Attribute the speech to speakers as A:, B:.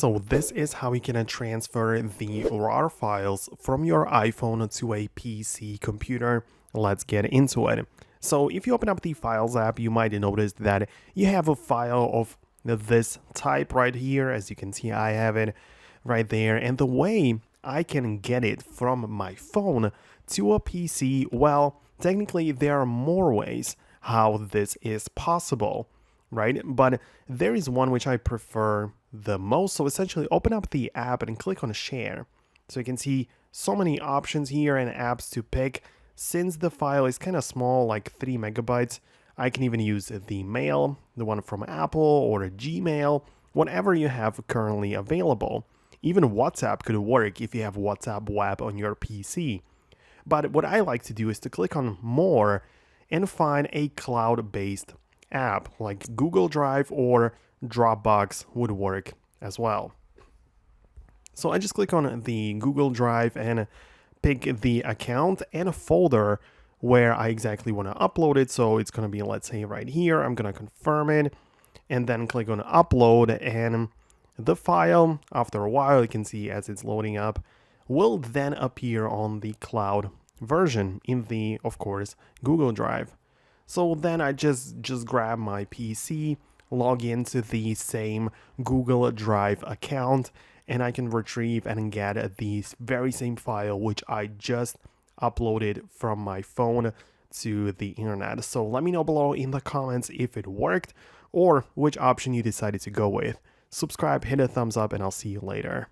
A: So this is how you can transfer the RAR files from your iPhone to a PC computer. Let's get into it. So if you open up the Files app, you might notice that you have a file of this type right here. As you can see, I have it right there. And the way I can get it from my phone to a PC, well, technically there are more ways how this is possible, right? But there is one which I prefer the most. So essentially open up the app and click on share. So you can see so many options here and apps to pick. Since the file is kind of small, like 3 megabytes, I can even use the mail, the one from Apple or Gmail, whatever you have currently available. Even WhatsApp could work if you have WhatsApp web on your PC. But what I like to do is to click on more and find a cloud-based app like Google Drive or Dropbox would work as well. So I just click on the Google Drive and pick the account and a folder where I exactly want to upload it. So it's going to be, let's say right here, I'm going to confirm it and then click on upload, and the file, after a while, you can see as it's loading up, will then appear on the cloud version in the, of course, Google Drive. So then I just grab my PC, log into the same Google Drive account, and I can retrieve and get the very same file which I just uploaded from my phone to the internet. So let me know below in the comments if it worked or which option you decided to go with. Subscribe, hit a thumbs up, and I'll see you later.